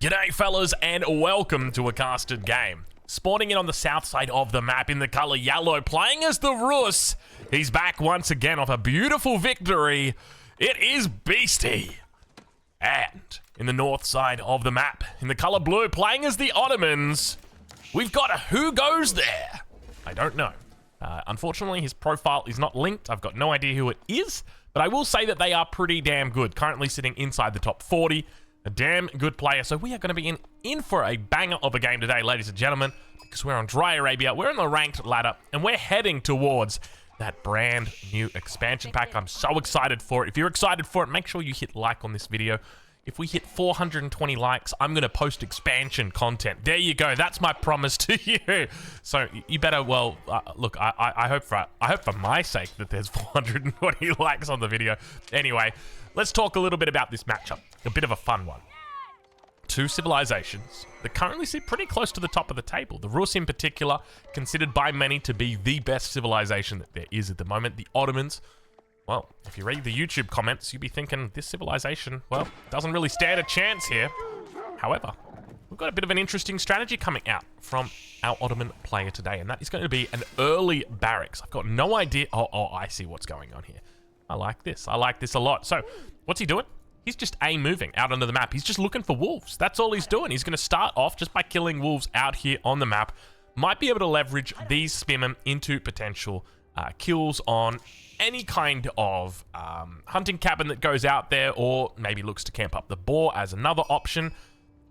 G'day fellas and welcome to a casted game. Spawning in on the south side of the map in the colour yellow, playing as the Rus. He's back once again off a beautiful victory. It is Beastie. And in the north side of the map, in the colour blue, playing as the Ottomans, we've got a who goes there? I don't know. Unfortunately, his profile is not linked. I've got no idea who it is, but I will say that they are pretty damn good. Currently sitting inside the top 40. A damn good player. So we are going to be in for a banger of a game today, ladies and gentlemen, because we're on Dry Arabia, we're in the ranked ladder, and we're heading towards that brand new expansion pack. I'm so excited for it. If you're excited for it, make sure you hit like on this video. If we hit 420 likes, I'm going to post expansion content. There you go. That's my promise to you. So you better, well, look, I hope for my sake that there's 420 likes on the video. Anyway, let's talk a little bit about this matchup. A bit of a fun one. Two civilizations that currently sit pretty close to the top of the table. The Rus in particular, considered by many to be the best civilization that there is at the moment. The Ottomans, well, if you read the YouTube comments, you'd be thinking this civilization, well, doesn't really stand a chance here. However, we've got a bit of an interesting strategy coming out from our Ottoman player today, and that is going to be an early barracks. I've got no idea. Oh, I see what's going on here. I like this. I like this a lot. So, what's he doing? He's just moving out onto the map. He's just looking for wolves. That's all he's doing. He's going to start off just by killing wolves out here on the map. Might be able to leverage these spearmen into potential kills on any kind of hunting cabin that goes out there, or maybe looks to camp up the boar as another option.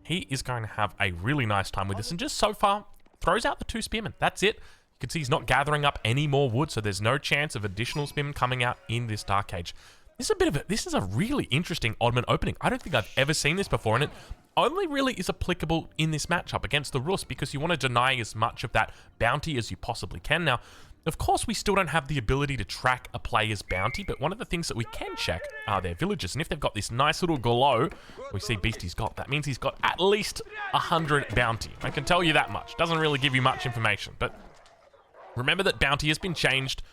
He is going to have a really nice time with this, and just so far throws out the two spearmen. That's it. You can see he's not gathering up any more wood, so there's no chance of additional spearmen coming out in this Dark Age. This is a really interesting Ottoman opening. I don't think I've ever seen this before, and it only really is applicable in this matchup against the Rus, because you want to deny as much of that bounty as you possibly can. Now, of course, we still don't have the ability to track a player's bounty, but one of the things that we can check are their villages. And if they've got this nice little glow, we see Beastie's got, that means he's got at least 100 bounty. I can tell you that much. Doesn't really give you much information, but remember that bounty has been changed.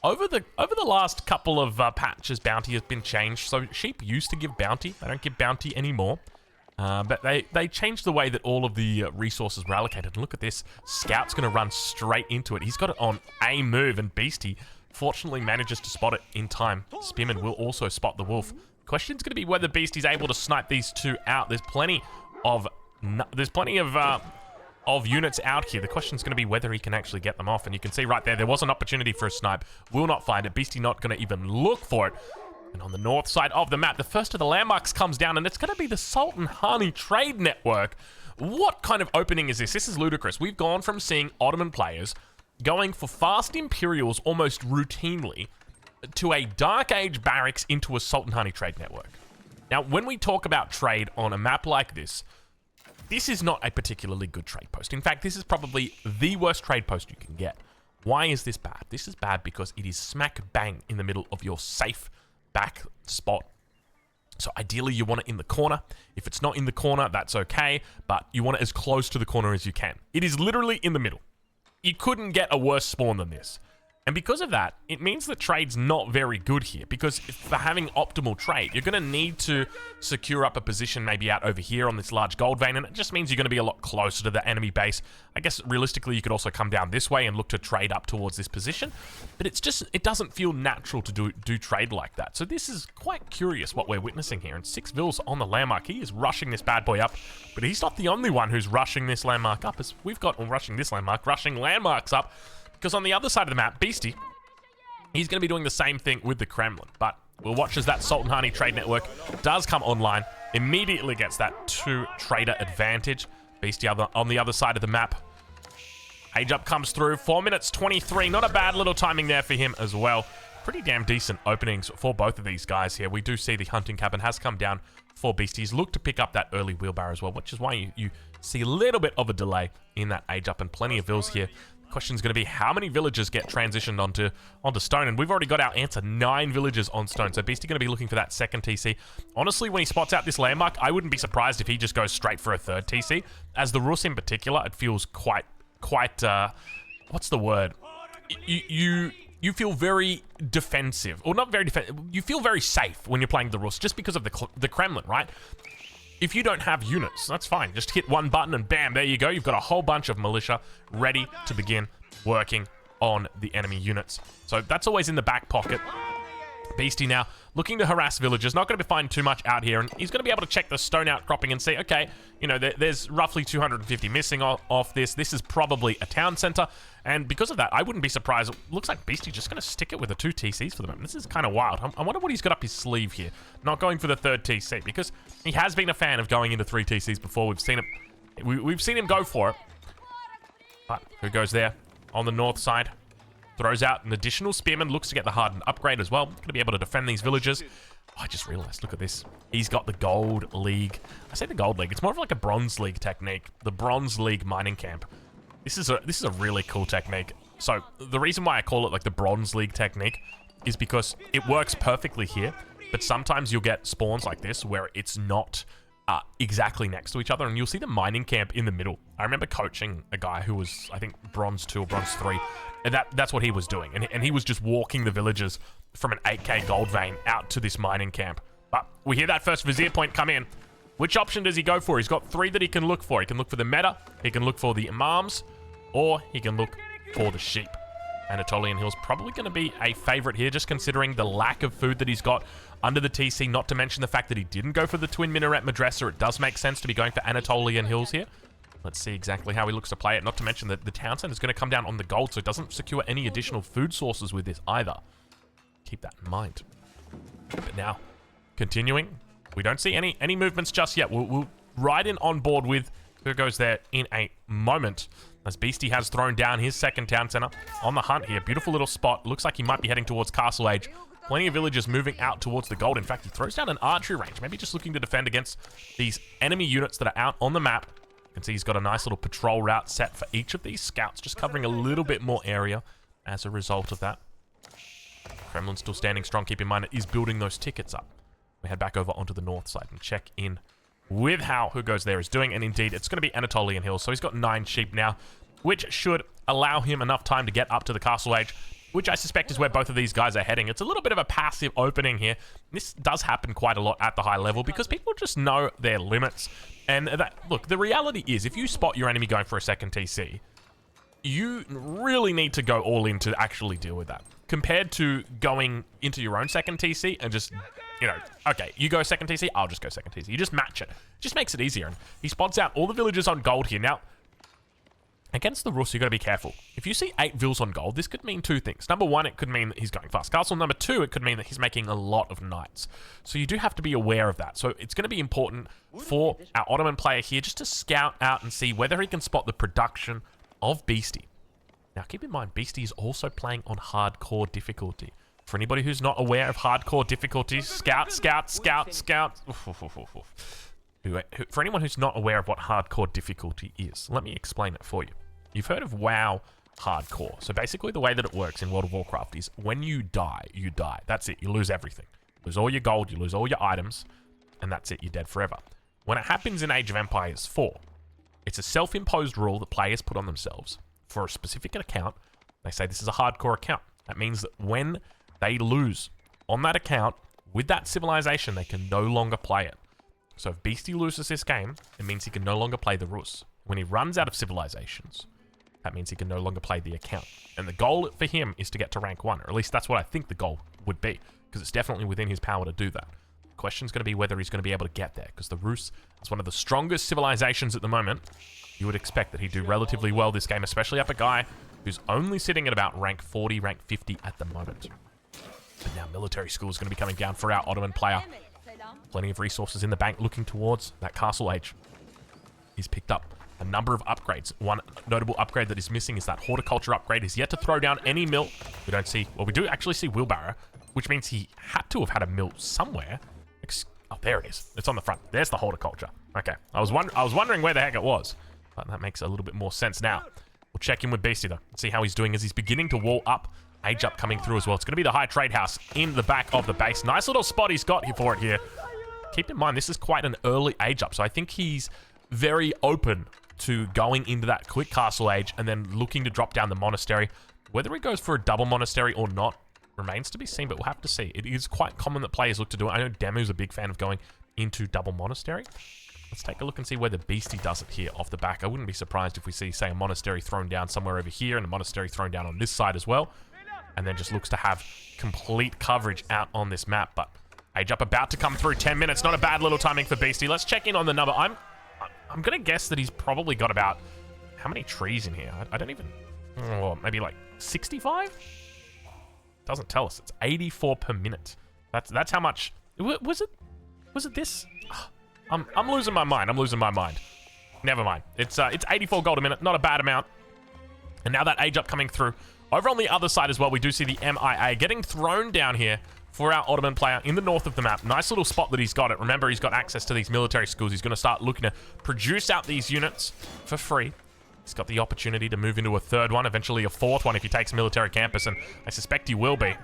Over the last couple of patches, bounty has been changed. So sheep used to give bounty. They don't give bounty anymore. But they changed the way that all of the resources were allocated. And look at this. Scout's going to run straight into it. He's got it on a move, and Beastie fortunately manages to spot it in time. Spearman will also spot the wolf. Question's going to be whether Beastie's able to snipe these two out. There's plenty of units out here. The question's going to be whether he can actually get them off. And you can see right there was an opportunity for a snipe. Will not find it. Beastie not going to even look for it. And on the north side of the map, the first of the landmarks comes down, and it's going to be the Sultanate trade network. What kind of opening is this? This is ludicrous. We've gone from seeing Ottoman players going for fast Imperials almost routinely to a Dark Age barracks into a Sultanate trade network. Now, when we talk about trade on a map like this is not a particularly good trade post. In fact, this is probably the worst trade post you can get. Why is this bad? This is bad because it is smack bang in the middle of your safe back spot. So ideally you want it in the corner. If it's not in the corner, that's okay, but you want it as close to the corner as you can. It is literally in the middle. You couldn't get a worse spawn than this. And because of that, it means that trade's not very good here, because for having optimal trade, you're going to need to secure up a position maybe out over here on this large gold vein, and it just means you're going to be a lot closer to the enemy base. I guess realistically you could also come down this way and look to trade up towards this position, but it doesn't feel natural to do trade like that. So this is quite curious what we're witnessing here, and 6 Vils on the landmark. He is rushing this bad boy up, but he's not the only one who's rushing this landmark up, as we've got, rushing landmarks up. Because on the other side of the map, Beastie, he's going to be doing the same thing with the Kremlin. But we'll watch as that Sultanate trade network does come online. Immediately gets that 2 trader advantage. Beastie on the other side of the map. Age up comes through. 4 minutes 23. Not a bad little timing there for him as well. Pretty damn decent openings for both of these guys here. We do see the hunting cabin has come down for Beasties. Look to pick up that early wheelbarrow as well, which is why you see a little bit of a delay in that age up, and plenty of vills here. Question's going to be how many villagers get transitioned onto stone, and we've already got our answer. 9 villagers on stone, so Beastie going to be looking for that second TC. Honestly, when he spots out this landmark, I wouldn't be surprised if he just goes straight for a third TC. As the Rus in particular, it feels quite what's the word? You feel very defensive, or not very defensive. You feel very safe when you're playing the Rus, just because of the Kremlin, right? if you don't have units, that's fine. Just hit one button and bam, there you go. You've got a whole bunch of militia ready to begin working on the enemy units. So that's always in the back pocket. Beastie now looking to harass villagers. Not going to be finding too much out here. And he's going to be able to check the stone outcropping and see, okay, you know, there's roughly 250 missing off this. This is probably a town center. And because of that, I wouldn't be surprised. It looks like Beastie just going to stick it with the 2 TCs for the moment. This is kind of wild. I wonder what he's got up his sleeve here. Not going for the 3rd TC because he has been a fan of going into 3 TCs before. We've seen him go for it. But who goes there on the north side? Throws out an additional spearman, looks to get the hardened upgrade as well. Going to be able to defend these villages. Oh, I just realized, look at this. He's got the Gold League. I say the Gold League. It's more of like a Bronze League technique. The Bronze League mining camp. This is a really cool technique. So the reason why I call it like the Bronze League technique is because it works perfectly here, but sometimes you'll get spawns like this where it's not exactly next to each other, and you'll see the mining camp in the middle. I remember coaching a guy who was, I think, Bronze 2 or Bronze 3, and that's what he was doing. And he was just walking the villagers from an 8k gold vein out to this mining camp. But we hear that first vizier point come in. Which option does he go for? He's got 3 that he can look for. He can look for the meta, he can look for the imams, or he can look for the sheep. Anatolian Hill's probably going to be a favorite here, just considering the lack of food that he's got under the TC, not to mention the fact that he didn't go for the Twin Minaret Madrasa. It does make sense to be going for Anatolian Hills here. Let's see exactly how he looks to play it, not to mention that the town center is going to come down on the gold, so it doesn't secure any additional food sources with this either. Keep that in mind. But now, continuing, we don't see any movements just yet. We'll ride in on board with who goes there in a moment, as Beastie has thrown down his 2nd town center on the hunt here. Beautiful little spot. Looks like he might be heading towards Castle Age. Plenty of villagers moving out towards the gold. In fact, he throws down an archery range, maybe just looking to defend against these enemy units that are out on the map. You can see he's got a nice little patrol route set for each of these scouts, just covering a little bit more area as a result of that. Kremlin's still standing strong. Keep in mind it is building those tickets up. We head back over onto the north side and check in with how who goes there is doing, and indeed it's going to be Anatolian Hills. So he's got 9 sheep now, which should allow him enough time to get up to the Castle Age, which I suspect is where both of these guys are heading. It's a little bit of a passive opening here. This does happen quite a lot at the high level because people just know their limits. And look, the reality is if you spot your enemy going for a 2nd TC, you really need to go all in to actually deal with that, compared to going into your own 2nd TC and just, you know, okay, you go 2nd TC, I'll just go 2nd TC. You just match it. Just makes it easier. And he spots out all the villagers on gold here. Now, against the Rus, you've got to be careful. If you see 8 vills on gold, this could mean 2 things. Number 1, it could mean that he's going fast castle. Number 2, it could mean that he's making a lot of knights. So you do have to be aware of that. So it's going to be important for our Ottoman player here just to scout out and see whether he can spot the production of Beastie. Now, keep in mind, Beastie is also playing on hardcore difficulty. For anybody who's not aware of hardcore difficulties, scout. For anyone who's not aware of what hardcore difficulty is, let me explain it for you. You've heard of WoW hardcore. So basically the way that it works in World of Warcraft is when you die, you die. That's it. You lose everything. You lose all your gold, you lose all your items, and that's it. You're dead forever. When it happens in Age of Empires 4, it's a self-imposed rule that players put on themselves. For a specific account, they say this is a hardcore account. That means that when they lose on that account with that civilization, they can no longer play it. So if Beastie loses this game, it means he can no longer play the Rus. When he runs out of civilizations, that means he can no longer play the account. And the goal for him is to get to rank 1, or at least that's what I think the goal would be, because it's definitely within his power to do that. The question's going to be whether he's going to be able to get there, because the Rus is one of the strongest civilizations at the moment. You would expect that he'd do relatively well this game, especially up a guy who's only sitting at about rank 40, rank 50 at the moment. But now military school is going to be coming down for our Ottoman player. Plenty of resources in the bank looking towards that Castle Age. He's picked up a number of upgrades. One notable upgrade that is missing is that horticulture upgrade. He's yet to throw down any mill. We don't see, well, we do actually see wheelbarrow, which means he had to have had a mill somewhere. Oh, there it is. It's on the front. There's the horticulture. Okay. I was wondering where the heck it was. But that makes a little bit more sense now. We'll check in with Beastie though, and see how he's doing as he's beginning to wall up. Age up coming through as well. It's going to be the high trade house in the back of the base. Nice little spot he's got here for it here. Keep in mind, this is quite an early age up, so I think he's very open to going into that quick castle age and then looking to drop down the monastery. Whether he goes for a double monastery or not remains to be seen, but we'll have to see. It is quite common that players look to do it. I know Demu's a big fan of going into double monastery. Let's take a look and see where the Beastie does it here off the back. I wouldn't be surprised if we see, say, a monastery thrown down somewhere over here and a monastery thrown down on this side as well. And then just looks to have complete coverage out on this map. But Age Up about to come through. 10 minutes. Not a bad little timing for Beastie. Let's check in on the number. I'm going to guess that he's probably got about... How many trees in here? I don't even... Oh, maybe like 65? Doesn't tell us. It's 84 per minute. That's how much... Was it this? I'm losing my mind. I'm losing my mind. Never mind. It's 84 gold a minute. Not a bad amount. And now that Age Up coming through. Over on the other side as well, we do see the MIA getting thrown down here for our Ottoman player in the north of the map. Nice little spot that he's got it. Remember, he's got access to these military schools. He's going to start looking to produce out these units for free. He's got the opportunity to move into a third one, eventually a fourth one if he takes military campus, and I suspect he will be.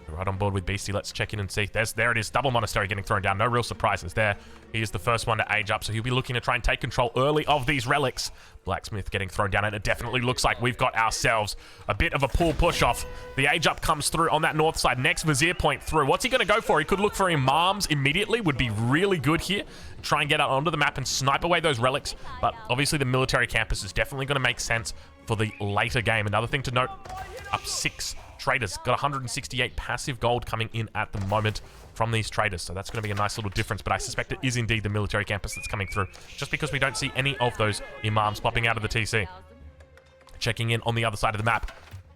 Right on board with Beastie. Let's check in and see. There it is. Double monastery getting thrown down. No real surprises there. He is the first one to Age Up, so he'll be looking to try and take control early of these relics. Blacksmith getting thrown down, and it definitely looks like we've got ourselves a bit of a pull push off. The Age Up comes through on that north side. Next Vizier point through. What's he going to go for? He could look for Imams immediately. Would be really good here. Try and get out onto the map and snipe away those relics. But obviously the military campus is definitely going to make sense for the later game. Another thing to note, up 6 traders. Got 168 passive gold coming in at the moment from these traders. So that's going to be a nice little difference. But I suspect it is indeed the military campus that's coming through. Just because we don't see any of those Imams popping out of the TC. Checking in on the other side of the map.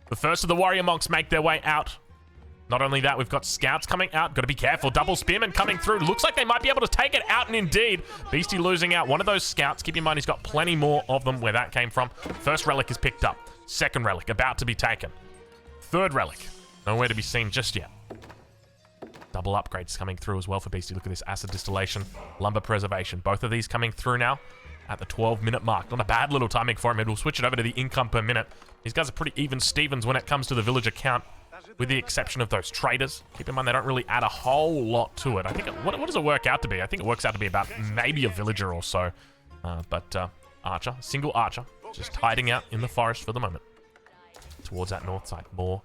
The first of the warrior monks make their way out. Not only that, we've got scouts coming out. Got to be careful. Double spearmen coming through. Looks like they might be able to take it out, and indeed, Beastie losing out one of those scouts. Keep in mind, he's got plenty more of them where that came from. First relic is picked up. Second relic about to be taken. Third relic. Nowhere to be seen just yet. Double upgrades coming through as well for Beastie. Look at this. Acid distillation, lumber preservation. Both of these coming through now at the 12-minute mark. Not a bad little timing for him. And we'll switch it over to the income per minute. These guys are pretty even Stevens when it comes to the villager count, with the exception of those traders. Keep in mind, they don't really add a whole lot to it. I think, what does it work out to be? I think it works out to be about maybe a villager or so. Archer, single archer, just hiding out in the forest for the moment. Towards that north side. More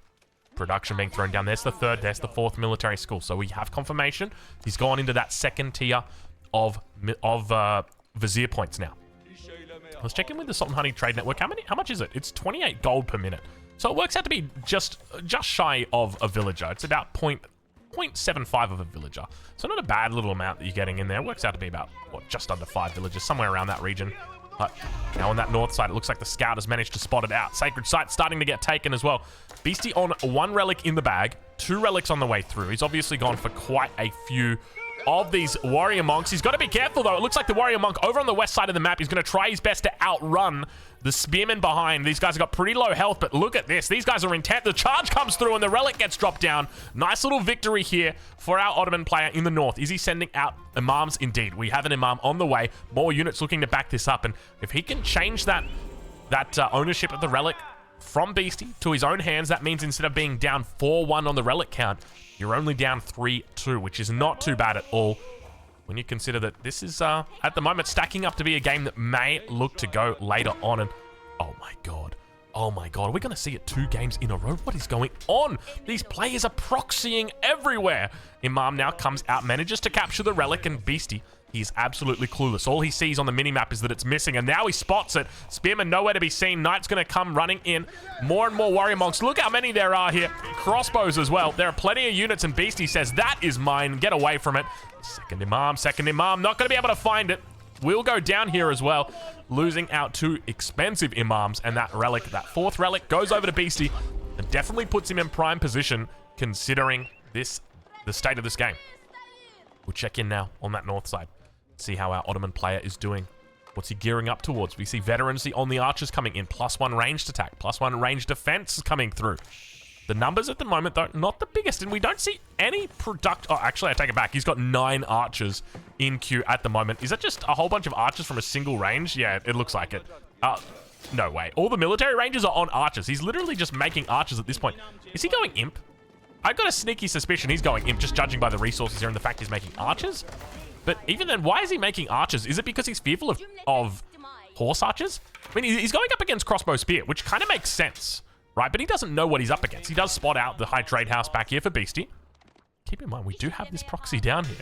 production being thrown down. There's the third, there's the fourth military school. So we have confirmation. He's gone into that second tier of Vizier points now. Let's check in with the Sultan Honey Trade Network. How much is it? It's 28 gold per minute. So it works out to be just shy of a villager. It's about 0.75 of a villager. So not a bad little amount that you're getting in there. It works out to be about, what, just under 5 villagers, somewhere around that region. But now on that north side, it looks like the scout has managed to spot it out. Sacred Site starting to get taken as well. Beastie on 1 relic in the bag, 2 relics on the way through. He's obviously gone for quite a few of these warrior monks. He's got to be careful, though. It looks like the warrior monk over on the west side of the map is going to try his best to outrun the spearmen behind. These guys have got pretty low health, but look at this. These guys are intent. The charge comes through and the relic gets dropped down. Nice little victory here for our Ottoman player in the north. Is he sending out Imams? Indeed. We have an Imam on the way. More units looking to back this up. And if he can change that ownership of the relic from Beastie to his own hands, that means instead of being down 4-1 on the relic count, you're only down 3-2, which is not too bad at all when you consider that this is, at the moment, stacking up to be a game that may look to go later on. And oh my god. Oh my god. Are we going to see it 2 games in a row? What is going on? These players are proxying everywhere. Imam now comes out, manages to capture the relic, and Beastie, he's absolutely clueless. All he sees on the minimap is that it's missing, and now he spots it. Spearman nowhere to be seen. Knight's going to come running in. More and more warrior monks. Look how many there are here. Crossbows as well. There are plenty of units, and Beastie says, that is mine. Get away from it. Second Imam. Not going to be able to find it. We'll go down here as well, losing out 2 expensive Imams, and that relic, that 4th relic, goes over to Beastie, and definitely puts him in prime position, considering the state of this game. We'll check in now on that north side. See how our Ottoman player is doing. What's he gearing up towards? We see veterancy on the archers coming in. +1 ranged attack. +1 ranged defense coming through. The numbers at the moment, though, not the biggest. And we don't see any Oh, actually, I take it back. He's got 9 archers in queue at the moment. Is that just a whole bunch of archers from a single range? Yeah, it looks like it. No way. All the military ranges are on archers. He's literally just making archers at this point. Is he going imp? I've got a sneaky suspicion he's going imp, just judging by the resources here and the fact he's making archers. But even then, why is he making archers? Is it because he's fearful of horse archers? I mean, he's going up against crossbow spear, which kind of makes sense, right? But he doesn't know what he's up against. He does spot out the high trade house back here for Beastie. Keep in mind, we do have this proxy down here.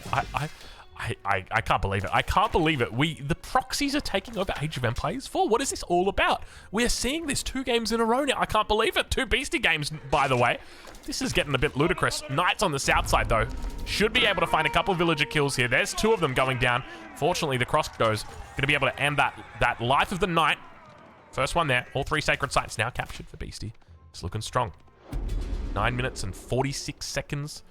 I can't believe it. I can't believe it. The proxies are taking over Age of Empires 4. What is this all about? We're seeing this 2 games in a row now. I can't believe it. 2 beastie games, by the way. This is getting a bit ludicrous. Knights on the south side, though, should be able to find a couple villager kills here. There's 2 of them going down. Fortunately, the crossbows going to be able to end that life of the knight. First one there. All 3 sacred sites now captured for beastie. It's looking strong. 9 minutes and 46 seconds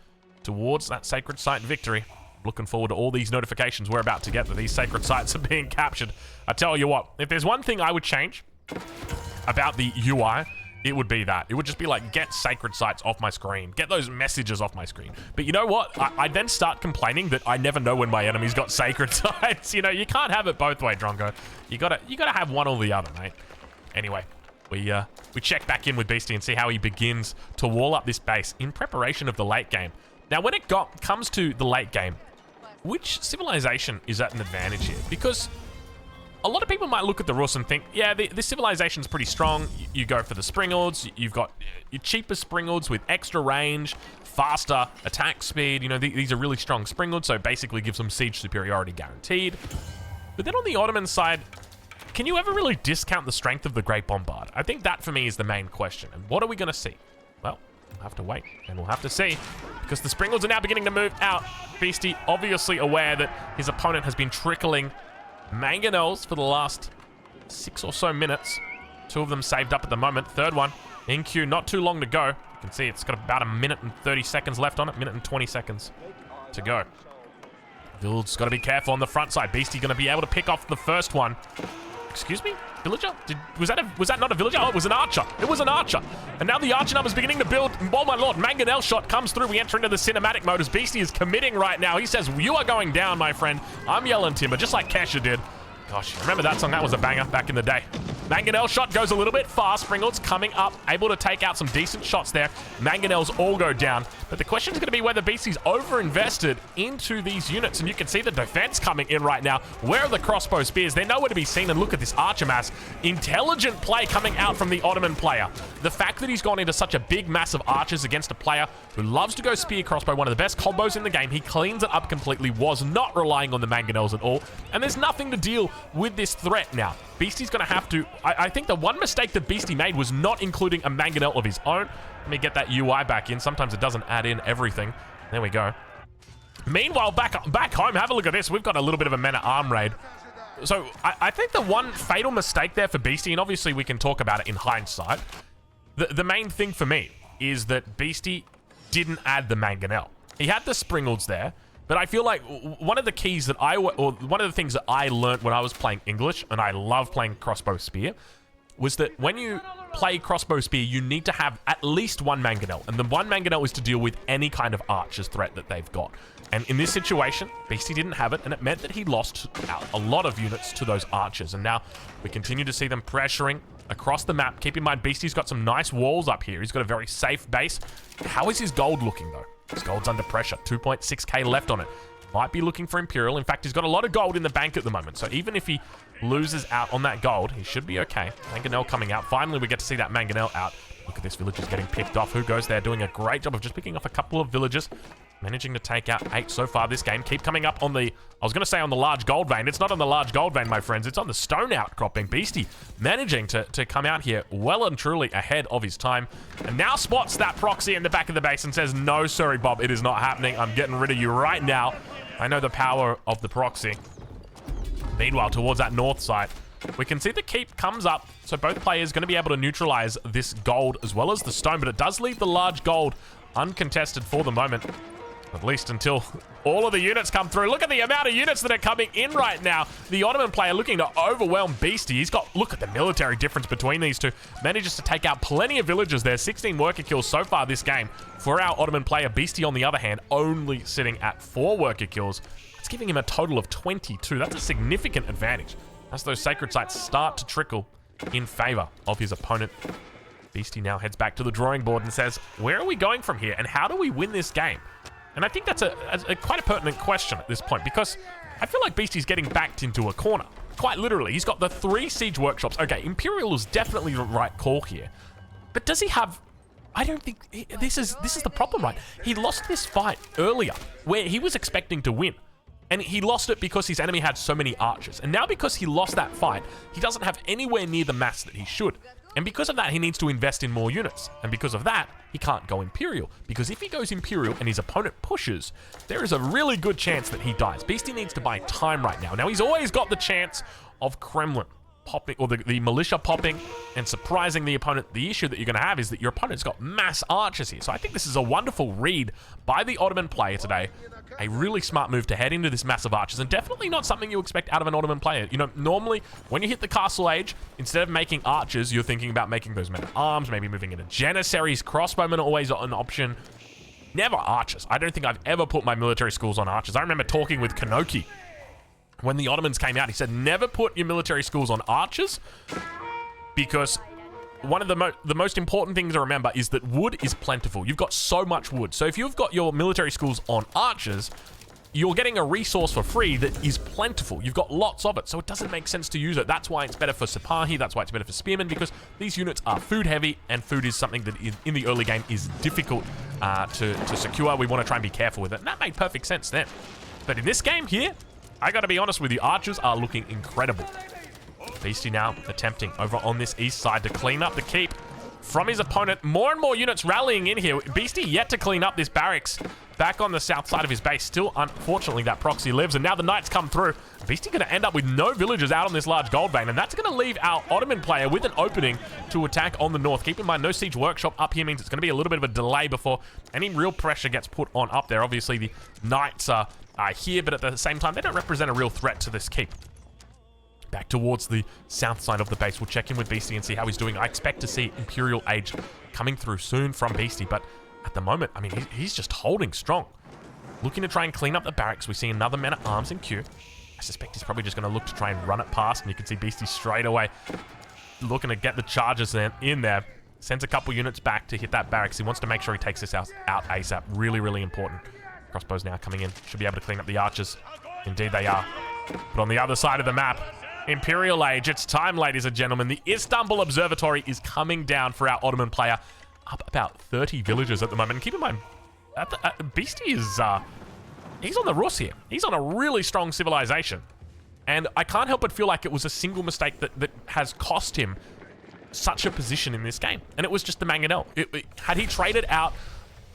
towards that sacred site victory. Looking forward to all these notifications we're about to get that these sacred sites are being captured. I tell you what, if there's one thing I would change about the UI, it would be that. It would just be like, get sacred sites off my screen. Get those messages off my screen. But you know what? I then start complaining that I never know when my enemy's got sacred sites. You know, you can't have it both ways, Drongo. You gotta have one or the other, mate. Anyway, we check back in with Beastie and see how he begins to wall up this base in preparation of the late game. Now, when it comes to the late game, which civilization is at an advantage here? Because a lot of people might look at the Rus and think, yeah, the civilization's pretty strong. You go for the Springalds. You've got your cheaper Springalds with extra range, faster attack speed. You know, these are really strong Springalds, so basically gives them siege superiority guaranteed. But then on the Ottoman side, can you ever really discount the strength of the Great Bombard? I think that, for me, is the main question. And what are we going to see? Well, we'll have to wait, and we'll have to see, because the Springalds are now beginning to move out. Beastie obviously aware that his opponent has been trickling mangonels for the last 6 or so minutes. 2 of them saved up at the moment. 3rd one in queue, not too long to go. You can see it's got about 1 minute and 30 seconds left on it. 1 minute and 20 seconds to go. Vild's got to be careful on the front side. Beastie going to be able to pick off the first one. Excuse me? Villager? Was that not a villager? Oh, it was an archer. It was an archer. And now the archer number's beginning to build. Oh my lord, mangonel shot comes through. We enter into the cinematic mode as Beastie is committing right now. He says, you are going down, my friend. I'm yelling timber, just like Kesha did. Gosh, remember that song? That was a banger back in the day. Mangonel shot goes a little bit fast. Springalds coming up, able to take out some decent shots there. Mangonels all go down. But the question is going to be whether BC's over-invested into these units. And you can see the defense coming in right now. Where are the crossbow spears? They're nowhere to be seen. And look at this archer mass. Intelligent play coming out from the Ottoman player. The fact that he's gone into such a big mass of archers against a player who loves to go spear crossbow, one of the best combos in the game. He cleans it up completely, was not relying on the mangonels at all. And there's nothing to deal with this threat now. Beastie's going to have to... I think the one mistake that Beastie made was not including a mangonel of his own. Let me get that UI back in. Sometimes it doesn't add in everything. There we go. Meanwhile, back home, have a look at this. We've got a little bit of a men-at-arm raid. So I think the one fatal mistake there for Beastie, and obviously we can talk about it in hindsight, the main thing for me is that Beastie didn't add the mangonel. He had the Springalds there, but I feel like one of the keys that one of the things that I learned when I was playing English, and I love playing crossbow spear, was that when you play crossbow spear, you need to have at least one mangonel. And the one mangonel is to deal with any kind of archer's threat that they've got. And in this situation, Beastie didn't have it, and it meant that he lost out a lot of units to those archers. And now we continue to see them pressuring across the map. Keep in mind, Beastie's got some nice walls up here. He's got a very safe base. How is his gold looking, though? His gold's under pressure. 2.6k left on it. Might be looking for Imperial. In fact, he's got a lot of gold in the bank at the moment. So even if he loses out on that gold, he should be okay. Mangonel coming out. Finally, we get to see that Mangonel out. Look at this, villagers getting picked off. Who goes there? Doing a great job of just picking off a couple of villagers. Managing to take out 8 so far this game. Keep coming up on the... I was going to say on the large gold vein. It's not on the large gold vein, my friends. It's on the stone outcropping. Beastie managing to come out here well and truly ahead of his time. And now spots that proxy in the back of the base and says, no, sorry, Bob. It is not happening. I'm getting rid of you right now. I know the power of the proxy. Meanwhile, towards that north side, we can see the keep comes up. So both players going to be able to neutralize this gold as well as the stone. But it does leave the large gold uncontested for the moment. At least until all of the units come through. Look at the amount of units that are coming in right now. The Ottoman player looking to overwhelm Beastie. He's got, look at the military difference between these two. Manages to take out plenty of villagers there. 16 worker kills so far this game. For our Ottoman player, Beastie, on the other hand, only sitting at 4 worker kills. It's giving him a total of 22. That's a significant advantage as those sacred sites start to trickle in favor of his opponent. Beastie now heads back to the drawing board and says, where are we going from here and how do we win this game? And I think that's quite a pertinent question at this point, because I feel like Beastie's getting backed into a corner. Quite literally. He's got the 3 siege workshops. Okay, Imperial is definitely the right call here. But does he have... I don't think... This is the problem, right? He lost this fight earlier, where he was expecting to win. And he lost it because his enemy had so many archers. And now because he lost that fight, he doesn't have anywhere near the mass that he should. And because of that, he needs to invest in more units. And because of that, he can't go Imperial. Because if he goes Imperial and his opponent pushes, there is a really good chance that he dies. Beastie needs to buy time right now. Now, he's always got the chance of Kremlin popping, or the militia popping and surprising the opponent. The issue that you're going to have is that your opponent's got mass archers here. So I think this is a wonderful read by the Ottoman player today. A really smart move to head into this massive archers, and definitely not something you expect out of an Ottoman player. You know, normally when you hit the castle age, instead of making archers, you're thinking about making those men-at-arms, maybe moving into janissaries. Crossbowmen are always an option. Never archers. I don't think I've ever put my military schools on archers. I remember talking with Kanoki when the Ottomans came out. He said, never put your military schools on archers, because one of the most important things to remember is that wood is plentiful. You've got so much wood. So if you've got your military schools on archers, you're getting a resource for free that is plentiful. You've got lots of it, so it doesn't make sense to use it. That's why it's better for Sipahi. That's why it's better for Spearmen, because these units are food heavy, and food is something that in the early game is difficult to secure. We want to try and be careful with it, and that made perfect sense then. But in this game here, I got to be honest with you, archers are looking incredible. Beastie now attempting over on this east side to clean up the keep from his opponent. More and more units rallying in here. Beastie yet to clean up this barracks back on the south side of his base. Still, unfortunately, that proxy lives, and now the knights come through. Beastie going to end up with no villagers out on this large gold vein, and that's going to leave our Ottoman player with an opening to attack on the north. Keep in mind, no siege workshop up here means it's going to be a little bit of a delay before any real pressure gets put on up there. Obviously, the knights are here, but at the same time, they don't represent a real threat to this keep. Back towards the south side of the base. We'll check in with Beastie and see how he's doing. I expect to see Imperial Age coming through soon from Beastie, but at the moment, I mean, he's just holding strong. Looking to try and clean up the barracks. We see another man-at-arms in queue. I suspect he's probably just going to look to try and run it past, and you can see Beastie straight away looking to get the charges in there. Sends a couple units back to hit that barracks. He wants to make sure he takes this out ASAP. Really, really important. Crossbows now coming in. Should be able to clean up the archers. Indeed they are. But on the other side of the map, Imperial Age, it's time, ladies and gentlemen. The Istanbul Observatory is coming down for our Ottoman player. Up about 30 villagers at the moment. And keep in mind, Beastie is, he's on the Rus here. He's on a really strong civilization. And I can't help but feel like it was a single mistake that has cost him such a position in this game. And it was just the mangonel. Had he traded out,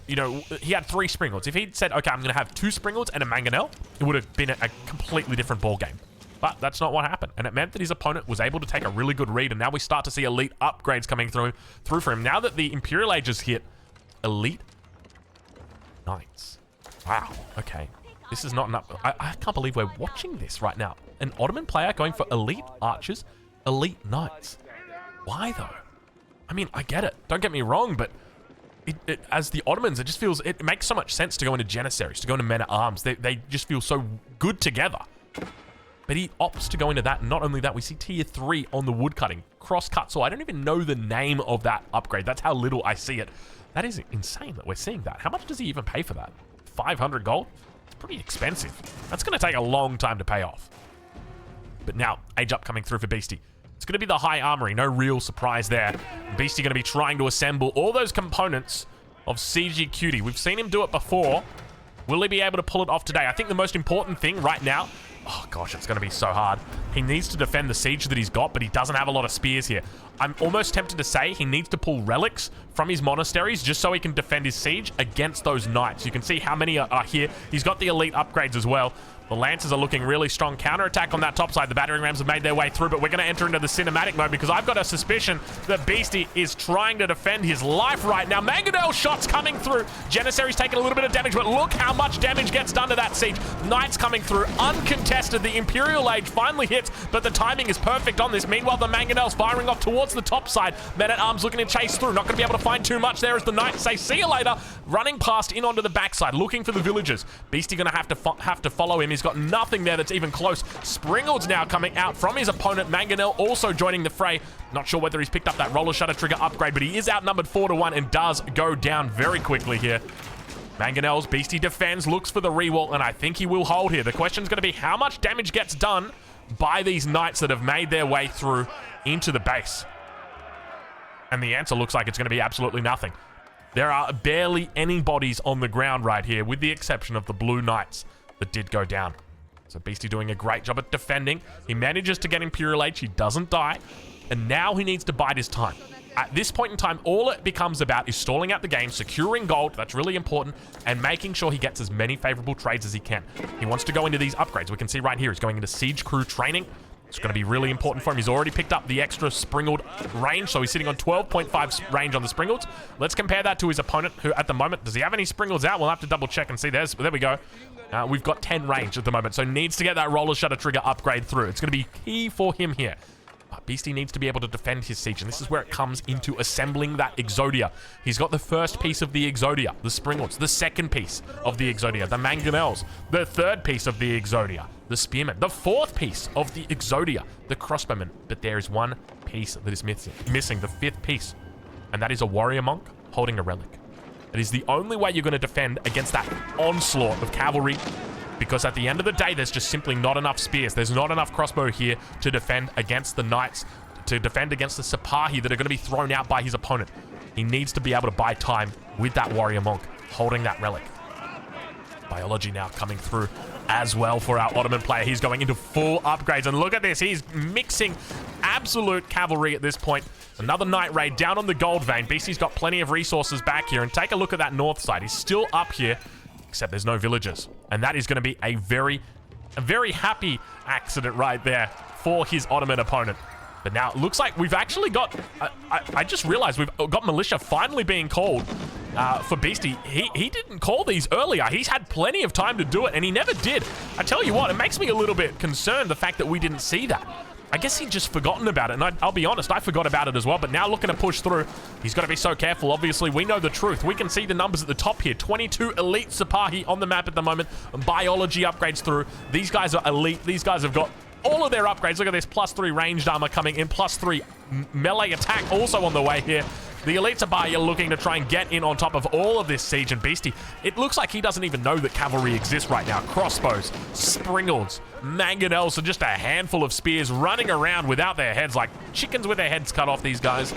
you know, he had 3 Springalds. If he'd said, okay, I'm going to have 2 Springalds and a mangonel, it would have been a completely different ball game. But that's not what happened, and it meant that his opponent was able to take a really good read, and now we start to see elite upgrades coming through for him. Now that the Imperial Age is hit, elite knights. Wow, okay. This is not enough. I can't believe we're watching this right now. An Ottoman player going for elite archers, elite knights. Why, though? I mean, I get it. Don't get me wrong, but as the Ottomans, it just feels, it makes so much sense to go into janissaries, to go into men-at-arms. They just feel so good together. But he opts to go into that, and not only that, we see tier 3 on the woodcutting. Cross-cut saw. I don't even know the name of that upgrade. That's how little I see it. That is insane that we're seeing that. How much does he even pay for that? 500 gold? It's pretty expensive. That's going to take a long time to pay off. But now, age up coming through for Beastie. It's going to be the high armory. No real surprise there. Beastie going to be trying to assemble all those components of CG Cutie. We've seen him do it before. Will he be able to pull it off today? I think the most important thing right now, oh gosh, it's going to be so hard. He needs to defend the siege that he's got, but he doesn't have a lot of spears here. I'm almost tempted to say he needs to pull relics from his monasteries just so he can defend his siege against those knights. You can see how many are here. He's got the elite upgrades as well. The Lancers are looking really strong. Counterattack on that top side. The battering rams have made their way through, but we're going to enter into the cinematic mode because I've got a suspicion that Beastie is trying to defend his life right now. Mangonel shots coming through. Janissary's taking a little bit of damage, but look how much damage gets done to that siege. Knights coming through, uncontested. The Imperial Age finally hits, but the timing is perfect on this. Meanwhile, the Mangonel's firing off towards the top side. Men-at-arms looking to chase through. Not going to be able to find too much there as the Knights say, see you later. Running past in onto the backside, looking for the villagers. Beastie going to have to follow him. He's got nothing there that's even close. Springald's now coming out from his opponent. Mangonel also joining the fray. Not sure whether he's picked up that roller shutter trigger upgrade, but he is outnumbered 4-1 and does go down very quickly here. Mangonel's Beastie defends, looks for the rewall, and I think he will hold here. The question's going to be how much damage gets done by these knights that have made their way through into the base. And the answer looks like it's going to be absolutely nothing. There are barely any bodies on the ground right here, with the exception of the blue knights that did go down. So Beastie doing a great job at defending. He manages to get Imperial Age. He doesn't die. And now he needs to bide his time. At this point in time, all it becomes about is stalling out the game, securing gold, that's really important, and making sure he gets as many favorable trades as he can. He wants to go into these upgrades. We can see right here, he's going into siege crew training. It's going to be really important for him. He's already picked up the extra springled range, so he's sitting on 12.5 range on the springleds. Let's compare that to his opponent, who at the moment, does he have any springleds out? We'll have to double check and see. There we go. We've got 10 range at the moment, so needs to get that roller shutter trigger upgrade through. It's going to be key for him here. But Beastie needs to be able to defend his siege, and this is where it comes into assembling that Exodia. He's got the first piece of the Exodia, the Springlets, the second piece of the Exodia, the Mangonels, the third piece of the Exodia, the Spearmen, the fourth piece of the Exodia, the Crossbowmen. But there is one piece that is missing, the fifth piece, and that is a Warrior Monk holding a relic. It is the only way you're going to defend against that onslaught of cavalry, because at the end of the day, there's just simply not enough spears. There's not enough crossbow here to defend against the knights, to defend against the Sipahi that are going to be thrown out by his opponent. He needs to be able to buy time with that Warrior Monk holding that relic. Biology now coming through as well for our Ottoman player. He's going into full upgrades, and look at this. He's mixing absolute cavalry at this point. Another night raid down on the gold vein. Beastie's got plenty of resources back here, and take a look at that north side. He's still up here, except there's no villagers. And that is going to be a very happy accident right there for his Ottoman opponent. But now it looks like we've actually got... I just realized we've got militia finally being called for Beastie. He didn't call these earlier. He's had plenty of time to do it, and he never did. I tell you what, it makes me a little bit concerned, the fact that we didn't see that. I guess he'd just forgotten about it, and I'll be honest, I forgot about it as well, but now looking to push through, he's got to be so careful. Obviously, we know the truth. We can see the numbers at the top here. 22 elite Sipahi on the map at the moment, and biology upgrades through. These guys are elite. These guys have got all of their upgrades. Look at this, +3 ranged armor coming in, +3 melee attack also on the way here. The elite Sipahi are looking to try and get in on top of all of this siege, and Beastie, it looks like he doesn't even know that cavalry exists right now. Crossbows, springalds, mangonels, and just a handful of spears running around without their heads, like chickens with their heads cut off, these guys.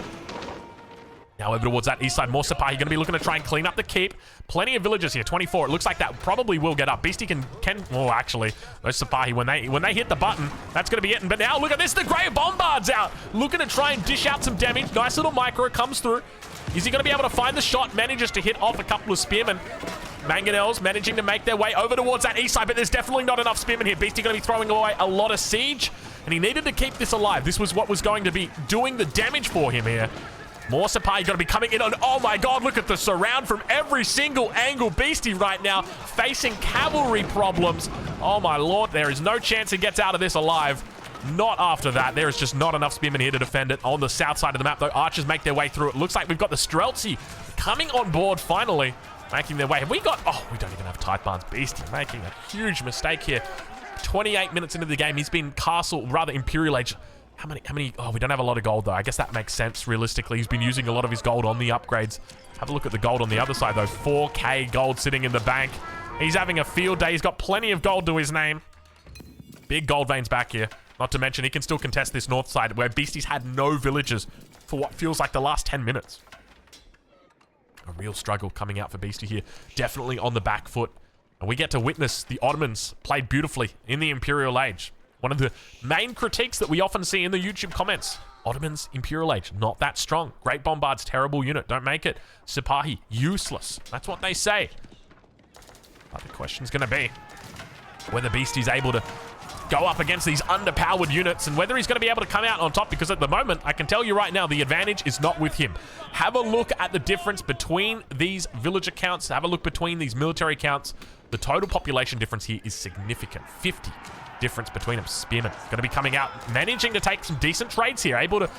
Now over towards that east side, more Sipahi going to be looking to try and clean up the keep. Plenty of villagers here, 24. It looks like that probably will get up. Beastie can well, actually, those Sipahi, when they hit the button, that's going to be it. But now look at this, the Grey Bombard's out, looking to try and dish out some damage. Nice little micro comes through. Is he going to be able to find the shot? Manages to hit off a couple of spearmen. Mangonels managing to make their way over towards that east side, but there's definitely not enough spearmen here. Beastie going to be throwing away a lot of siege, and he needed to keep this alive. This was what was going to be doing the damage for him here. More Sipahi going to be coming in on... Oh my god, look at the surround from every single angle. Beastie right now facing cavalry problems. Oh my lord, there is no chance he gets out of this alive. Not after that. There is just not enough spearmen here to defend it. On the south side of the map, though, archers make their way through. It looks like we've got the Streltsy coming on board finally, making their way. Have we got... Oh, we don't even have tight barns. Beastie making a huge mistake here. 28 minutes into the game, he's been Imperial Age. How many? Oh, we don't have a lot of gold, though. I guess that makes sense, realistically. He's been using a lot of his gold on the upgrades. Have a look at the gold on the other side, though. 4K gold sitting in the bank. He's having a field day. He's got plenty of gold to his name. Big gold veins back here. Not to mention, he can still contest this north side, where Beastie's had no villagers for what feels like the last 10 minutes. A real struggle coming out for Beastie here. Definitely on the back foot. And we get to witness the Ottomans played beautifully in the Imperial Age. One of the main critiques that we often see in the YouTube comments. Ottomans, Imperial Age, not that strong. Great Bombard's terrible unit, don't make it. Sipahi, useless. That's what they say. But the question's going to be whether Beastie's able to go up against these underpowered units, and whether he's going to be able to come out on top, because at the moment, I can tell you right now, the advantage is not with him. Have a look at the difference between these villager counts. Have a look between these military counts. The total population difference here is significant. 50 difference between them. Spearmen going to be coming out, managing to take some decent trades here, able to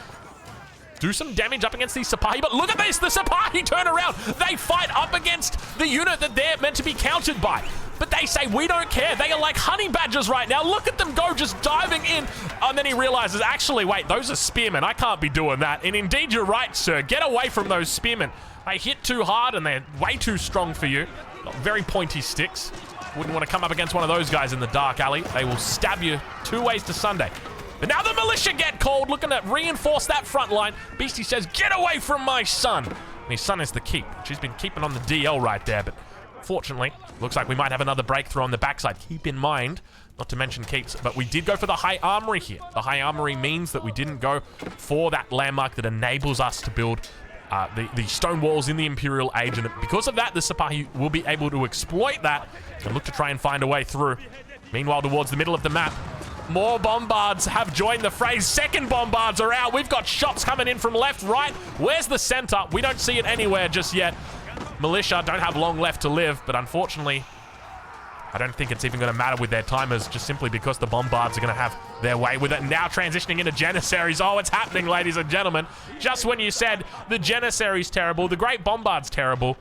do some damage up against these Sipahi. But look at this, the Sipahi turn around. They fight up against the unit that they're meant to be countered by. But they say, we don't care. They are like honey badgers right now. Look at them go, just diving in. And then he realizes, actually, wait, those are spearmen. I can't be doing that. And indeed, you're right, sir. Get away from those spearmen. They hit too hard and they're way too strong for you. Got very pointy sticks. Wouldn't want to come up against one of those guys in the dark alley. They will stab you 2 ways to Sunday. But now the militia get called, looking to reinforce that front line. Beastie says, get away from my son. And his son is the keep. She's been keeping on the DL right there, but fortunately, looks like we might have another breakthrough on the backside. Keep in mind, not to mention keeps, but we did go for the high armory here. The high armory means that we didn't go for that landmark that enables us to build the stone walls in the Imperial Age, and because of that, the Sipahi will be able to exploit that and look to try and find a way through. Meanwhile, towards the middle of the map, more bombards have joined the fray. Second bombards are out. We've got shots coming in from left, right. Where's the center? We don't see it anywhere just yet. Militia don't have long left to live, but unfortunately, I don't think it's even going to matter with their timers, just simply because the bombards are going to have their way with it. And now transitioning into Janissaries. Oh, it's happening, ladies and gentlemen. Just when you said the Janissaries terrible, the Great Bombard's terrible,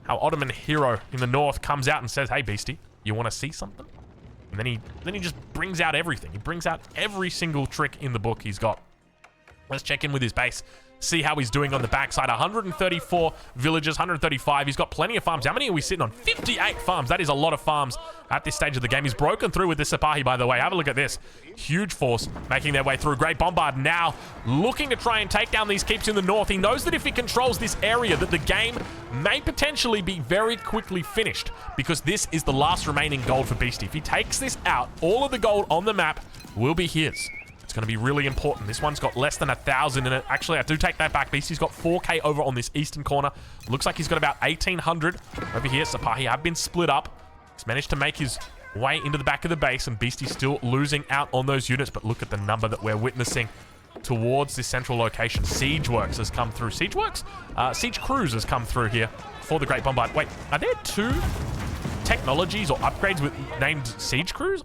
our Ottoman hero in the north comes out and says, hey, Beastie, you want to see something? And then he just brings out everything. He brings out every single trick in the book he's got. Let's check in with his base. See how he's doing on the backside. 134 villages, 135. He's got plenty of farms. How many are we sitting on? 58 farms. That is a lot of farms at this stage of the game. He's broken through with this Sipahi, by the way. Have a look at this. Huge force making their way through. Great Bombard now looking to try and take down these keeps in the north. He knows that if he controls this area, that the game may potentially be very quickly finished, because this is the last remaining gold for Beastie. If he takes this out, all of the gold on the map will be his. Going to be really important. This one's got less than 1,000 in it. Actually, I do take that back. Beastie's got 4k over on this eastern corner. Looks like he's got about 1,800 over here. Sipahi have been split up. He's managed to make his way into the back of the base, and Beastie's still losing out on those units. But look at the number that we're witnessing towards this central location. Siege Works has come through. Siege Works? Siege Crews has come through here for the Great Bombard. Wait, are there two technologies or upgrades with named Siege Crews?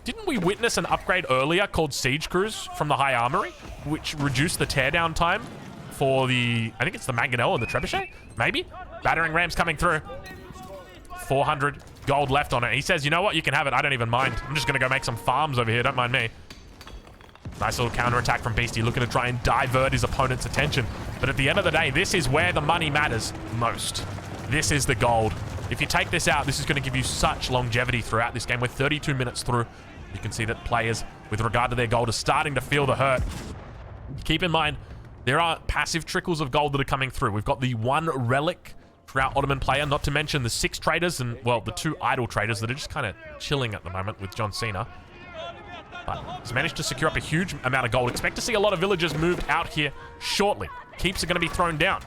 Didn't we witness an upgrade earlier called Siege Crews from the High Armory, which reduced the teardown time for the, I think it's the Mangonel and the Trebuchet, maybe? Battering rams coming through. 400 gold left on it. He says, you know what? You can have it. I don't even mind. I'm just going to go make some farms over here. Don't mind me. Nice little counterattack from Beastie, looking to try and divert his opponent's attention. But at the end of the day, this is where the money matters most. This is the gold. If you take this out, this is going to give you such longevity throughout this game. We're 32 minutes through. You can see that players, with regard to their gold, are starting to feel the hurt. Keep in mind, there are passive trickles of gold that are coming through. We've got the 1 relic for our Ottoman player, not to mention the 6 traders and, well, the 2 idle traders that are just kind of chilling at the moment with John Cena. But he's managed to secure up a huge amount of gold. Expect to see a lot of villagers moved out here shortly. Keeps are going to be thrown down.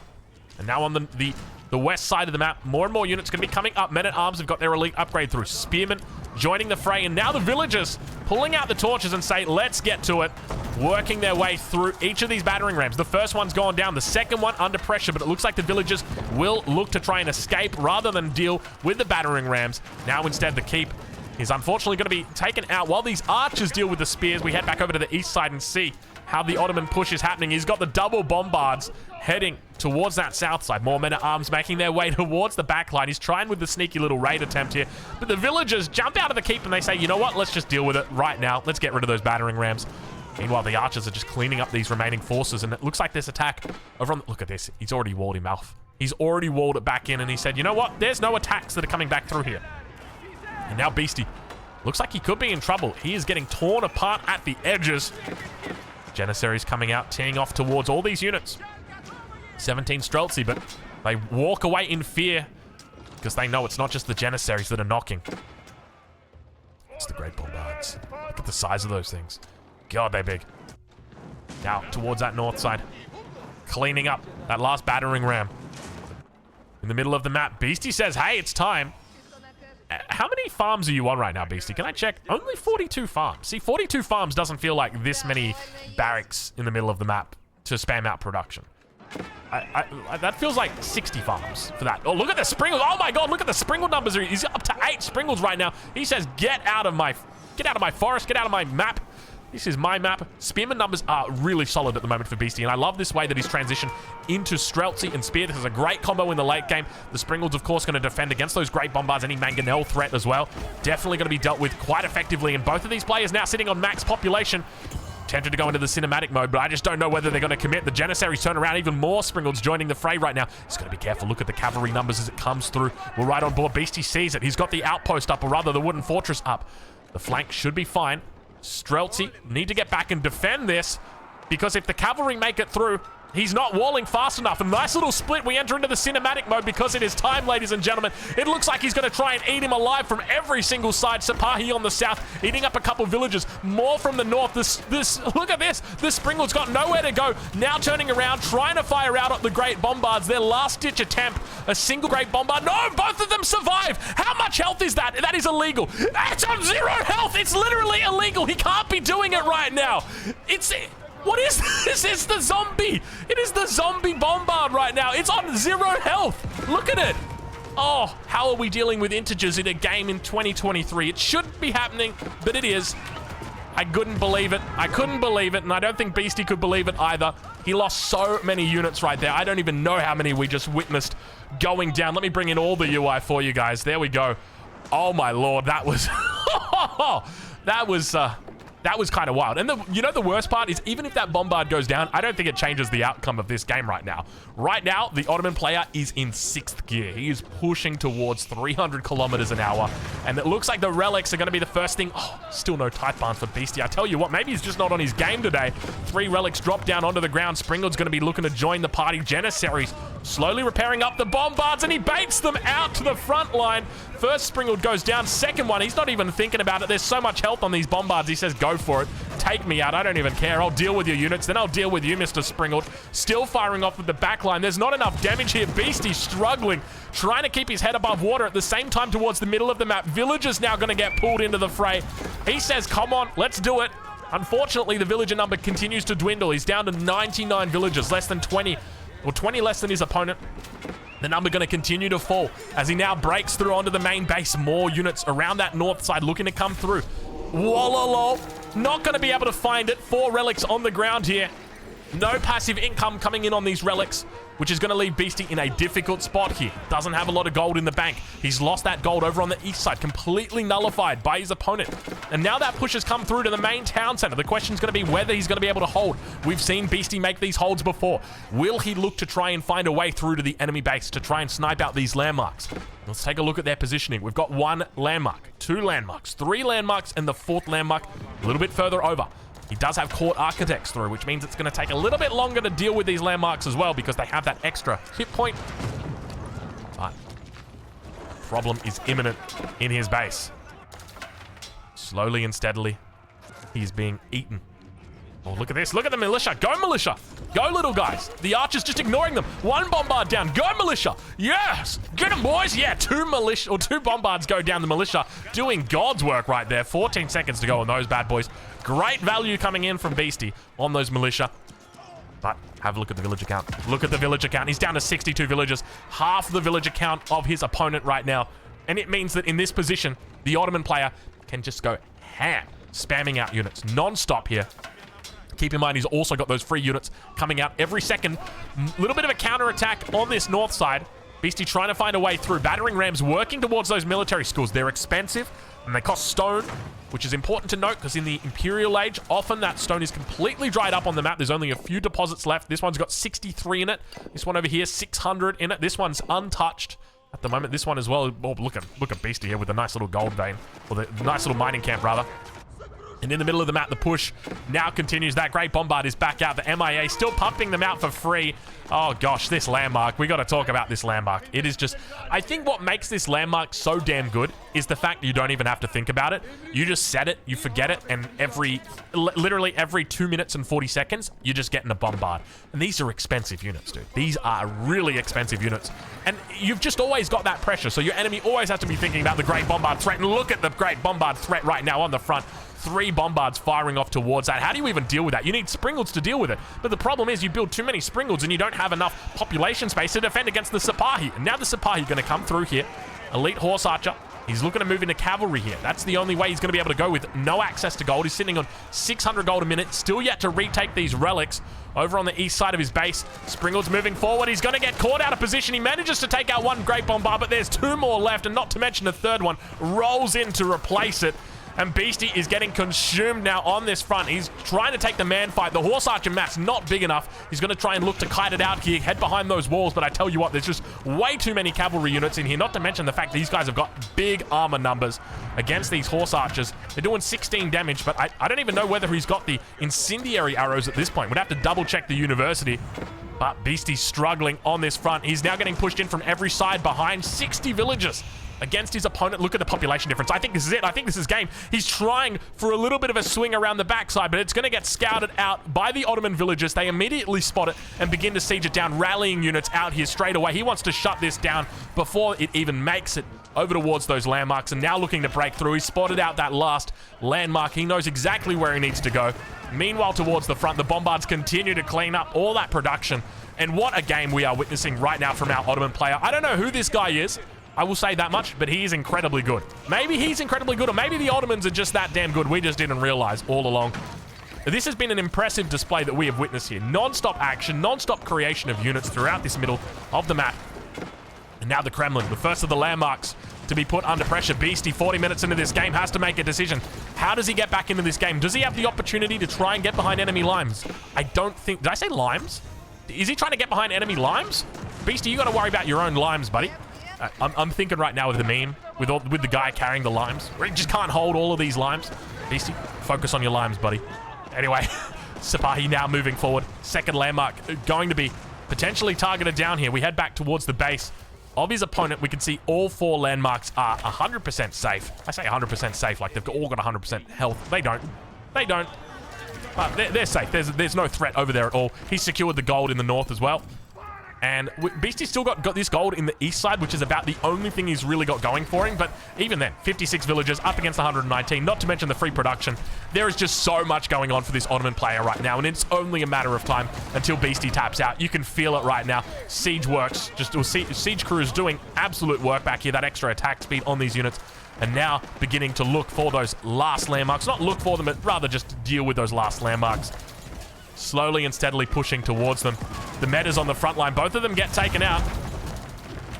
And now on the west side of the map, more and more units going to be coming up. Men-at-Arms have got their elite upgrade through. Spearmen joining the fray, and now the villagers pulling out the torches and say, let's get to it. Working their way through each of these battering rams. The first one's gone down, the second one under pressure, but it looks like the villagers will look to try and escape rather than deal with the battering rams. Now instead the keep is unfortunately going to be taken out while these archers deal with the spears. We head back over to the east side and see how the Ottoman push is happening. He's got the double bombards heading towards that south side. More men-at-arms making their way towards the back line. He's trying with the sneaky little raid attempt here. But the villagers jump out of the keep and they say, you know what? Let's just deal with it right now. Let's get rid of those battering rams. Meanwhile, the archers are just cleaning up these remaining forces. And it looks like this attack over on... Look at this. He's already walled him off. He's already walled it back in. And he said, you know what? There's no attacks that are coming back through here. And now Beastie looks like he could be in trouble. He is getting torn apart at the edges. Janissaries coming out, teeing off towards all these units. 17 Streltsy, but they walk away in fear because they know it's not just the Janissaries that are knocking. It's the Great Bombards. Look at the size of those things. God, they're big. Now, towards that north side. Cleaning up that last battering ram. In the middle of the map, Beastie says, hey, it's time. How many farms are you on right now, Beastie? Can I check? Only 42 farms. See, 42 farms doesn't feel like this many barracks in the middle of the map to spam out production. That feels like 60 farms for that. Oh, look at the Springles. Oh my God, look at the Springle numbers. He's up to 8 Springles right now. He says, get out of my forest, get out of my map. This is my map. Spearman numbers are really solid at the moment for Beastie, and I love this way that he's transitioned into Streltsy and Spear. This is a great combo in the late game. The Springles, of course, going to defend against those Great Bombards, any Mangonel threat as well. Definitely going to be dealt with quite effectively, and both of these players now sitting on max population. Tempted to go into the cinematic mode, but I just don't know whether they're going to commit. The Janissaries turn around, even more Springles joining the fray right now. He's got to be careful. Look at the cavalry numbers as it comes through. We're right on board. Beastie sees it. He's got the outpost up, or rather the wooden fortress up. The flank should be fine. Streltsy need to get back and defend this, because if the cavalry make it through, He's not walling fast enough. A nice little split. We enter into the cinematic mode because it is time, ladies and gentlemen. It looks like he's going to try and eat him alive from every single side. Sipahi on the south, eating up a couple villages. More from the north. Look at this. This Springald's got nowhere to go. Now turning around, trying to fire out at the Great Bombards. Their last-ditch attempt. A single Great Bombard. No, both of them survive. How much health is that? That is illegal. It's on 0 health. It's literally illegal. He can't be doing it right now. What is this? It's the zombie. It is the zombie bombard right now. It's on 0 health. Look at it. Oh, how are we dealing with integers in a game in 2023? It shouldn't be happening, but it is. I couldn't believe it. I couldn't believe it, and I don't think Beastie could believe it either. He lost so many units right there. I don't even know how many we just witnessed going down. Let me bring in all the UI for you guys. There we go. Oh my lord, that was... That was kind of wild. And you know the worst part is, even if that bombard goes down, I don't think it changes the outcome of this game right now. Right now, the Ottoman player is in 6th gear. He is pushing towards 300 kilometers an hour. And it looks like the relics are going to be the first thing. Oh, still no Tithe Barn for Beastie. I tell you what, maybe he's just not on his game today. 3 relics drop down onto the ground. Springald's going to be looking to join the party. Janissaries slowly repairing up the bombards, and he baits them out to the front line. First Springald goes down. Second one, he's not even thinking about it. There's so much health on these bombards. He says, go for it. Take me out. I don't even care. I'll deal with your units. Then I'll deal with you, Mr. Springald. Still firing off with the back line. There's not enough damage here. Beastie struggling, trying to keep his head above water. At the same time, towards the middle of the map, Villagers now going to get pulled into the fray. He says, come on, let's do it. Unfortunately, the villager number continues to dwindle. He's down to 99 villagers, less than 20, or 20 less than his opponent. The number going to continue to fall as he now breaks through onto the main base. More units around that north side looking to come through. Wallalo. Not going to be able to find it. 4 relics on the ground here. No passive income coming in on these relics, which is going to leave Beastie in a difficult spot here. Doesn't have a lot of gold in the bank. He's lost that gold over on the east side, completely nullified by his opponent. And now that push has come through to the main town center. The question is going to be whether he's going to be able to hold. We've seen Beastie make these holds before. Will he look to try and find a way through to the enemy base to try and snipe out these landmarks? Let's take a look at their positioning. We've got 1 landmark, 2 landmarks, 3 landmarks, and the 4th landmark a little bit further over. He does have court architects through, which means it's going to take a little bit longer to deal with these landmarks as well, because they have that extra hit point. But problem is imminent in his base. Slowly and steadily, he's being eaten. Oh, look at this. Look at the militia. Go, militia. Go, little guys. The archer's just ignoring them. 1 bombard down. Go, militia. Yes. Get them, boys. Yeah, 2 militia, or 2 bombards go down the militia. Doing God's work right there. 14 seconds to go on those bad boys. Great value coming in from Beastie on those militia. But have a look at the villager count. Look at the villager count. He's down to 62 villagers. Half the villager count of his opponent right now. And it means that in this position, the Ottoman player can just go ham, spamming out units non-stop here. Keep in mind, he's also got those free units coming out every second. Little bit of a counter-attack on this north side. Beastie trying to find a way through. Battering rams working towards those military schools. They're expensive, and they cost stone, which is important to note, because in the Imperial Age, often that stone is completely dried up on the map. There's only a few deposits left. This one's got 63 in it. This one over here, 600 in it. This one's untouched at the moment. This one as well. Oh, look at Beastie here with a nice little gold vein, or the nice little mining camp, rather. And in the middle of the map, the push now continues. That Great Bombard is back out. The MIA still pumping them out for free. Oh, gosh, this landmark. We got to talk about this landmark. It is just... I think what makes this landmark so damn good is the fact that you don't even have to think about it. You just set it, you forget it, and literally every 2 minutes and 40 seconds, you're just getting a bombard. And these are expensive units, dude. These are really expensive units. And you've just always got that pressure, so your enemy always has to be thinking about the Great Bombard threat. And look at the Great Bombard threat right now on the front. 3 bombards firing off towards that. How do you even deal with that? You need Springalds to deal with it. But the problem is you build too many Springalds and you don't have enough population space to defend against the Sipahi. And now the Sipahi going to come through here. Elite Horse Archer. He's looking to move into cavalry here. That's the only way he's going to be able to go with no access to gold. He's sitting on 600 gold a minute. Still yet to retake these relics over on the east side of his base. Springalds moving forward. He's going to get caught out of position. He manages to take out 1 Great Bombard, but there's 2 more left, and not to mention the 3rd one rolls in to replace it. And Beastie is getting consumed now on this front. He's trying to take the man fight. The Horse Archer map's not big enough. He's going to try and look to kite it out here, head behind those walls. But I tell you what, there's just way too many cavalry units in here. Not to mention the fact that these guys have got big armor numbers against these Horse Archers. They're doing 16 damage, but I don't even know whether he's got the incendiary arrows at this point. We'd have to double check the university. But Beastie's struggling on this front. He's now getting pushed in from every side behind 60 villagers against his opponent. Look at the population difference. I think this is it. I think this is game. He's trying for a little bit of a swing around the backside, but it's going to get scouted out by the Ottoman villagers. They immediately spot it and begin to siege it down, rallying units out here straight away. He wants to shut this down before it even makes it over towards those landmarks, and now looking to break through. He spotted out that last landmark. He knows exactly where he needs to go. Meanwhile, towards the front, the bombards continue to clean up all that production. And what a game we are witnessing right now from our Ottoman player. I don't know who this guy is. I will say that much, but he is incredibly good. Maybe he's incredibly good, or maybe the Ottomans are just that damn good. We just didn't realize all along. This has been an impressive display that we have witnessed here. Non-stop action, non-stop creation of units throughout this middle of the map. And now the Kremlin, the first of the landmarks to be put under pressure. Beastie, 40 minutes into this game, has to make a decision. How does he get back into this game? Does he have the opportunity to try and get behind enemy limes? I don't think... Did I say limes? Is he trying to get behind enemy limes? Beastie, you got to worry about your own limes, buddy. I'm thinking right now with the meme, with the guy carrying the limes, where he just can't hold all of these limes. Beastie, focus on your limes, buddy. Anyway, Sipahi now moving forward. Second landmark going to be potentially targeted down here. We head back towards the base of his opponent. We can see all 4 landmarks are 100% safe. I say 100% safe, like they've all got 100% health. They don't. They don't. But they're safe. There's no threat over there at all. He's secured the gold in the north as well. And Beastie's still got this gold in the east side, which is about the only thing he's really got going for him. But even then, 56 villagers up against 119, not to mention the free production. There is just so much going on for this Ottoman player right now, and it's only a matter of time until Beastie taps out. You can feel it right now. Siege works, Siege crew is doing absolute work back here, that extra attack speed on these units. And now beginning to look for those last landmarks. Not look for them, but rather just deal with those last landmarks. Slowly and steadily pushing towards them. The metas on the front line, both of them get taken out.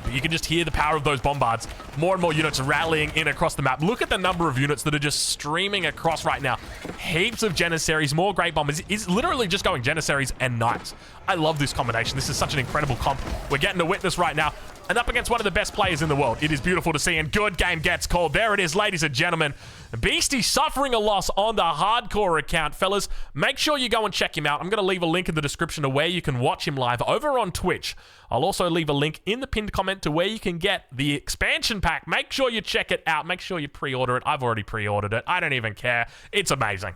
But you can just hear the power of those bombards. More and more units rallying in across the map. Look at the number of units that are just streaming across right now. Heaps of Janissaries, more Great Bombers. It's literally just going Janissaries and Knights. I love this combination. This is such an incredible comp we're getting to witness right now. And up against one of the best players in the world. It is beautiful to see, and good game gets called. There it is, ladies and gentlemen. Beastie suffering a loss on the hardcore account. Fellas, make sure you go and check him out. I'm going to leave a link in the description to where you can watch him live over on Twitch. I'll also leave a link in the pinned comment to where you can get the expansion pack. Make sure you check it out. Make sure you pre-order it. I've already pre-ordered it. I don't even care. It's amazing.